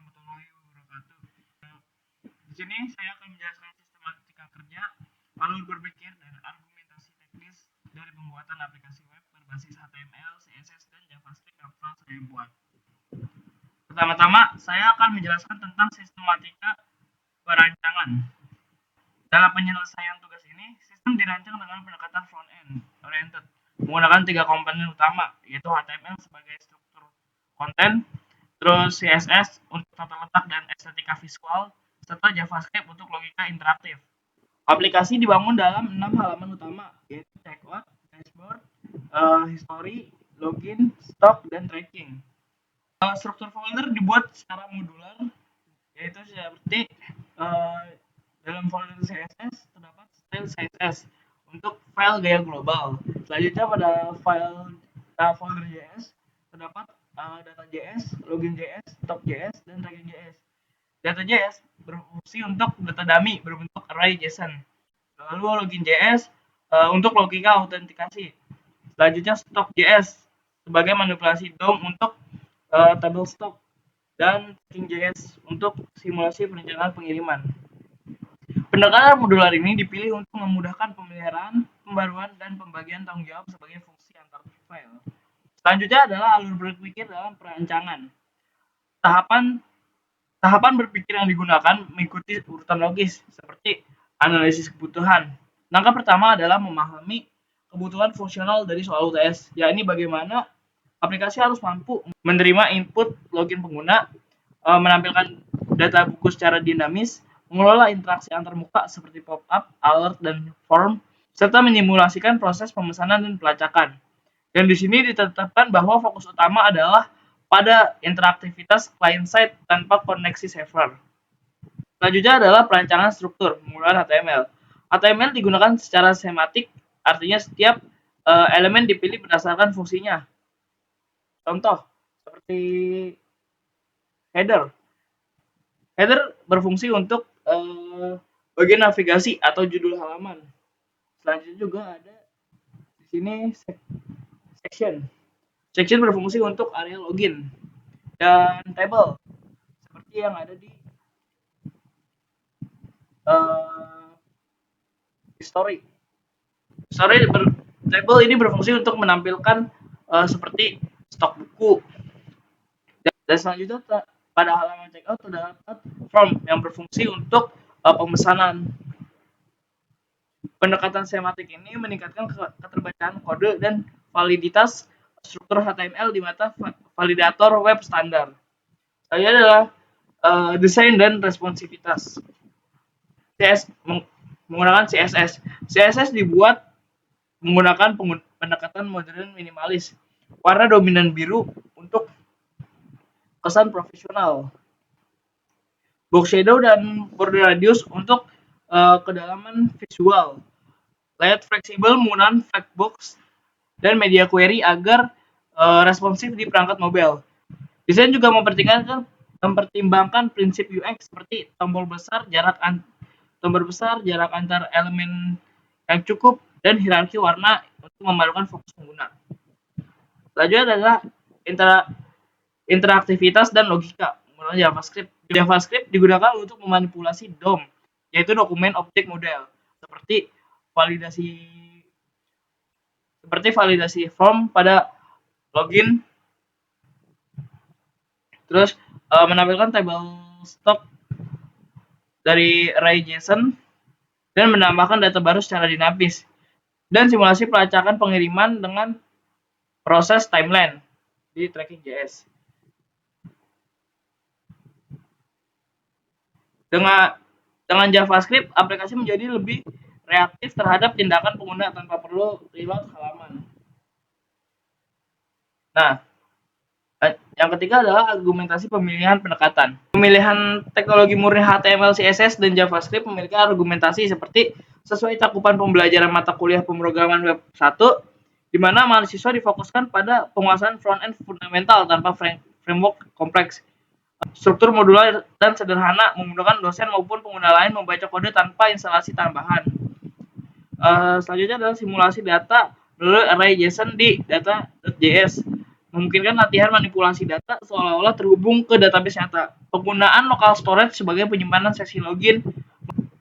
warahmatullahi wabarakatuh. Di sini saya akan menjelaskan sistematika kerja, alur berpikir, dan argumentasi teknis dari pembuatan aplikasi web berbasis HTML, CSS, dan JavaScript yang telah saya buat. Pertama-tama, saya akan menjelaskan tentang sistematika perancangan. Dalam penyelesaian tugas ini, sistem dirancang dengan pendekatan front-end oriented, menggunakan 3 komponen utama, yaitu HTML sebagai struktur konten, terus CSS untuk tata letak dan estetika visual, serta JavaScript untuk logika interaktif. Aplikasi dibangun dalam 6 halaman utama, yaitu checkout, dashboard, history, login, stock, dan tracking. Struktur folder dibuat secara modular, yaitu seperti dalam folder CSS terdapat style CSS untuk file gaya global. Selanjutnya pada folder JS terdapat data.js, login.js, stock.js, dan tracking.js. Data.js berfungsi untuk data dummy berbentuk array JSON. Lalu login.js untuk logika autentikasi. Selanjutnya stock.js sebagai manipulasi DOM untuk tabel stok, dan tracking.js untuk simulasi perencanaan pengiriman. Pendekatan modular ini dipilih untuk memudahkan pemeliharaan, pembaruan, dan pembagian tanggung jawab sebagai fungsi antar file. Selanjutnya adalah alur berpikir dalam perancangan. Tahapan berpikir yang digunakan mengikuti urutan logis, seperti analisis kebutuhan. Langkah pertama adalah memahami kebutuhan fungsional dari soal UTS, yakni bagaimana aplikasi harus mampu menerima input login pengguna, menampilkan data buku secara dinamis, mengelola interaksi antar muka seperti pop-up, alert, dan form, serta menyimulasikan proses pemesanan dan pelacakan. Dan di sini ditetapkan bahwa fokus utama adalah pada interaktivitas client-side tanpa koneksi server. Selanjutnya adalah perancangan struktur menggunakan HTML. HTML digunakan secara sematik, artinya setiap elemen dipilih berdasarkan fungsinya. Contoh, seperti header. Header berfungsi untuk bagian navigasi atau judul halaman. Selanjutnya juga ada di sini section. Section berfungsi untuk area login dan table seperti yang ada di history. Table ini berfungsi untuk menampilkan seperti stok buku. Dan selanjutnya pada halaman checkout terdapat form yang berfungsi untuk pemesanan. Pendekatan sematik ini meningkatkan keterbacaan kode dan validitas struktur HTML di mata validator web standar. Selanjutnya adalah desain dan responsivitas. Menggunakan CSS. CSS dibuat menggunakan pendekatan modern minimalis. Warna dominan biru untuk kesan profesional. Box shadow dan border radius untuk kedalaman visual. Layout fleksibel menggunakan flagbox dan media query agar responsif di perangkat mobile. Desain juga mempertimbangkan prinsip UX seperti tombol besar, jarak antar elemen yang cukup, dan hierarki warna untuk memadukan fokus pengguna. Selanjutnya adalah interaktivitas dan logika menggunakan JavaScript. JavaScript digunakan untuk memanipulasi DOM, yaitu dokumen objek model, seperti validasi form pada login, terus menampilkan tabel stok dari array JSON, dan menambahkan data baru secara dinamis, dan simulasi pelacakan pengiriman dengan proses timeline di tracking.js. Dengan JavaScript, aplikasi menjadi lebih reaktif terhadap tindakan pengguna tanpa perlu reload halaman. Nah, yang ketiga adalah argumentasi pemilihan pendekatan. Pemilihan teknologi murni HTML, CSS, dan JavaScript memiliki argumentasi seperti sesuai cakupan pembelajaran mata kuliah pemrograman web 1, di mana mahasiswa difokuskan pada penguasaan front-end fundamental tanpa framework kompleks. Struktur modular dan sederhana, memudahkan dosen maupun pengguna lain membaca kode tanpa instalasi tambahan. Selanjutnya adalah simulasi data melalui array JSON di data.js, memungkinkan latihan manipulasi data seolah-olah terhubung ke database nyata. Penggunaan local storage sebagai penyimpanan sesi login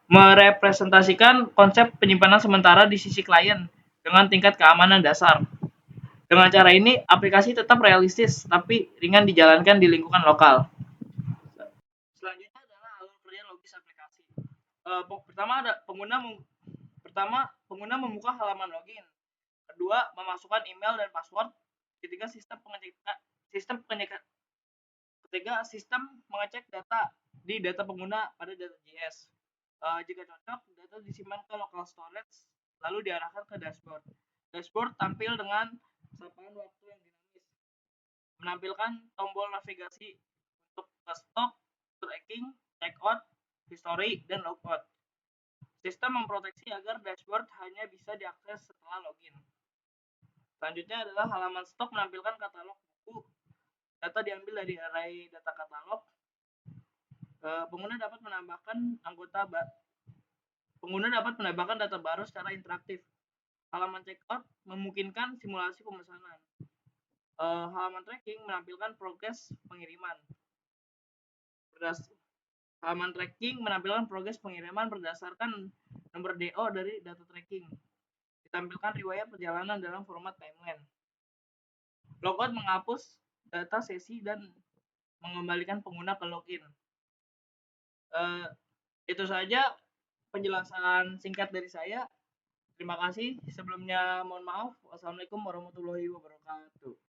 merepresentasikan konsep penyimpanan sementara di sisi klien dengan tingkat keamanan dasar. Dengan cara ini, aplikasi tetap realistis tapi ringan dijalankan di lingkungan lokal. Selanjutnya adalah alur kerja logis aplikasi. Pertama ada pengguna membuka halaman login. Kedua, memasukkan email dan password. Ketiga, sistem mengecek data di data pengguna pada data.js. Jika cocok, data disimpan ke local storage lalu diarahkan ke dashboard. Dashboard tampil dengan sapaan waktu yang dinamis, menampilkan tombol navigasi untuk stok, tracking, checkout, history, dan logout. Sistem memproteksi agar dashboard hanya bisa diakses setelah login. Selanjutnya adalah halaman stok menampilkan katalog buku. Data diambil dari array data katalog. Pengguna dapat menambahkan data baru secara interaktif. Halaman checkout memungkinkan simulasi pemesanan. Halaman tracking menampilkan progres pengiriman. Berdasarkan nomor DO dari data tracking. Ditampilkan riwayat perjalanan dalam format timeline. Logout menghapus data sesi dan mengembalikan pengguna ke login. Itu saja penjelasan singkat dari saya. Terima kasih. Sebelumnya mohon maaf. Wassalamualaikum warahmatullahi wabarakatuh.